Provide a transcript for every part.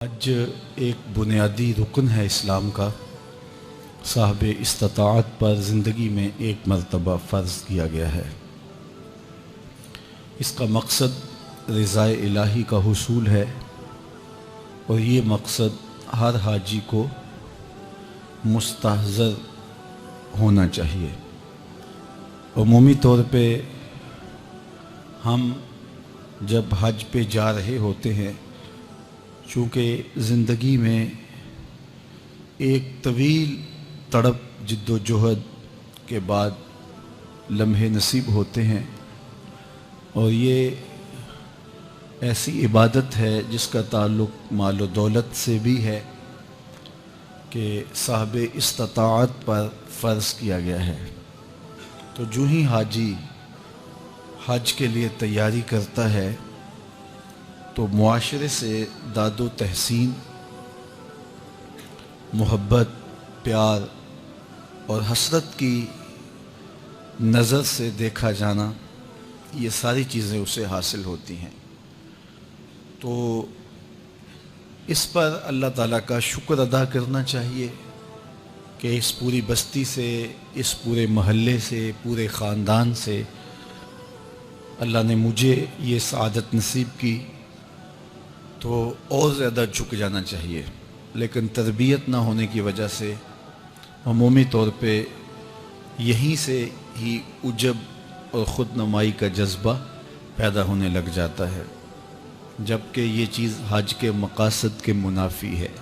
حج ایک بنیادی رکن ہے اسلام کا۔ صاحب استطاعت پر زندگی میں ایک مرتبہ فرض کیا گیا ہے۔ اس کا مقصد رضائے الہی کا حصول ہے، اور یہ مقصد ہر حاجی کو مستحضر ہونا چاہیے۔ عمومی طور پہ ہم جب حج پہ جا رہے ہوتے ہیں، چونکہ زندگی میں ایک طویل تڑپ جد و جہد کے بعد لمحے نصیب ہوتے ہیں، اور یہ ایسی عبادت ہے جس کا تعلق مال و دولت سے بھی ہے کہ صاحب استطاعت پر فرض کیا گیا ہے۔ تو جو ہی حاجی حج کے لیے تیاری کرتا ہے تو معاشرے سے داد و تحسین، محبت، پیار اور حسرت کی نظر سے دیکھا جانا، یہ ساری چیزیں اسے حاصل ہوتی ہیں۔ تو اس پر اللہ تعالیٰ کا شکر ادا کرنا چاہیے کہ اس پوری بستی سے، اس پورے محلے سے، پورے خاندان سے اللہ نے مجھے یہ سعادت نصیب کی، تو اور زیادہ جھک جانا چاہیے۔ لیکن تربیت نہ ہونے کی وجہ سے عمومی طور پہ یہیں سے ہی عجب اور خود نمائی کا جذبہ پیدا ہونے لگ جاتا ہے، جبکہ یہ چیز حج کے مقاصد کے منافی ہے۔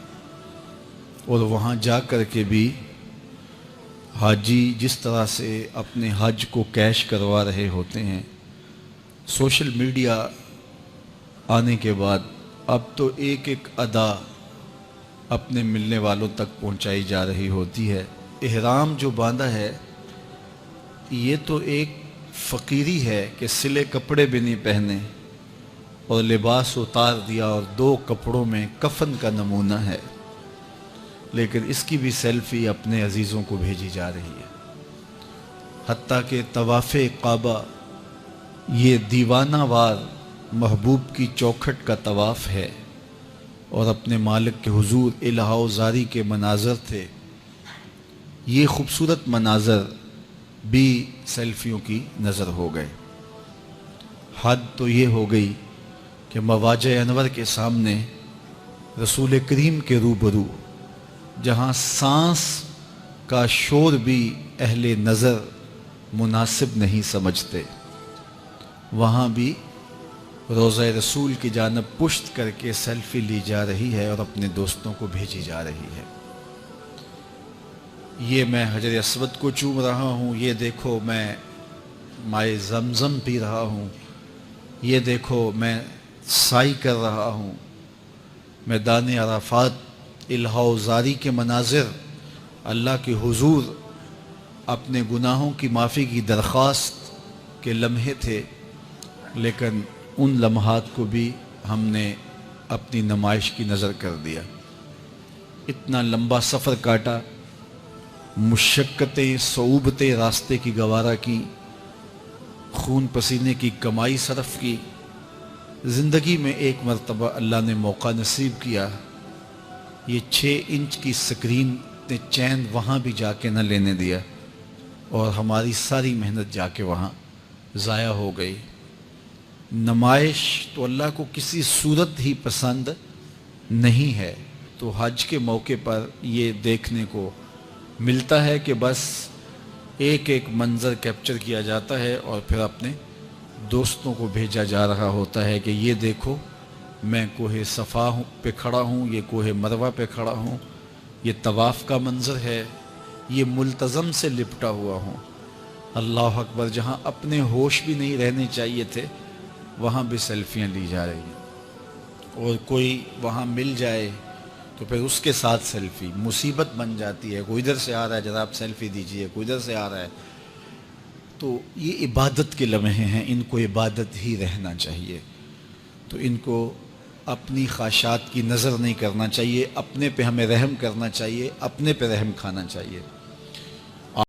اور وہاں جا کر کے بھی حاجی جس طرح سے اپنے حج کو کیش کروا رہے ہوتے ہیں، سوشل میڈیا آنے کے بعد اب تو ایک ایک ادا اپنے ملنے والوں تک پہنچائی جا رہی ہوتی ہے۔ احرام جو باندھا ہے، یہ تو ایک فقیری ہے کہ سلے کپڑے بھی نہیں پہنے اور لباس اتار دیا اور 2 کپڑوں میں کفن کا نمونہ ہے، لیکن اس کی بھی سیلفی اپنے عزیزوں کو بھیجی جا رہی ہے۔ حتیٰ کہ طواف کعبہ یہ دیوانہ وار محبوب کی چوکھٹ کا طواف ہے، اور اپنے مالک کے حضور الہا و زاری کے مناظر تھے۔ یہ خوبصورت مناظر بھی سیلفیوں کی نظر ہو گئے۔ حد تو یہ ہو گئی کہ مواجہ انور کے سامنے رسول کریم کے روبرو، جہاں سانس کا شور بھی اہل نظر مناسب نہیں سمجھتے، وہاں بھی روضہ رسول کی جانب پشت کر کے سیلفی لی جا رہی ہے اور اپنے دوستوں کو بھیجی جا رہی ہے۔ یہ میں حجر اسود کو چوم رہا ہوں، یہ دیکھو میں مائے زمزم پی رہا ہوں، یہ دیکھو میں سائی کر رہا ہوں۔ میدان عرفات الہا و زاری کے مناظر، اللہ کے حضور اپنے گناہوں کی معافی کی درخواست کے لمحے تھے، لیکن ان لمحات کو بھی ہم نے اپنی نمائش کی نظر کر دیا۔ اتنا لمبا سفر کاٹا، مشقتیں، صعوبتیں راستے کی گوارا کی، خون پسینے کی کمائی صرف کی۔ زندگی میں ایک مرتبہ اللہ نے موقع نصیب کیا، یہ 6 انچ کی سکرین نے چین وہاں بھی جا کے نہ لینے دیا، اور ہماری ساری محنت جا کے وہاں ضائع ہو گئی۔ نمائش تو اللہ کو کسی صورت ہی پسند نہیں ہے، تو حج کے موقع پر یہ دیکھنے کو ملتا ہے کہ بس ایک ایک منظر کیپچر کیا جاتا ہے، اور پھر اپنے دوستوں کو بھیجا جا رہا ہوتا ہے کہ یہ دیکھو میں کوہ صفا پہ کھڑا ہوں، یہ کوہ مروہ پہ کھڑا ہوں، یہ طواف کا منظر ہے، یہ ملتزم سے لپٹا ہوا ہوں۔ اللہ اکبر، جہاں اپنے ہوش بھی نہیں رہنے چاہیے تھے وہاں بھی سیلفیاں لی جا رہی ہیں، اور کوئی وہاں مل جائے تو پھر اس کے ساتھ سیلفی مصیبت بن جاتی ہے۔ کوئی ادھر سے آ رہا ہے، ذرا آپ سیلفی دیجئے، کوئی ادھر سے آ رہا ہے۔ تو یہ عبادت کے لمحے ہیں، ان کو عبادت ہی رہنا چاہیے، تو ان کو اپنی خواہشات کی نظر نہیں کرنا چاہیے، اپنے پہ ہمیں رحم کرنا چاہیے، اپنے پہ رحم کھانا چاہیے۔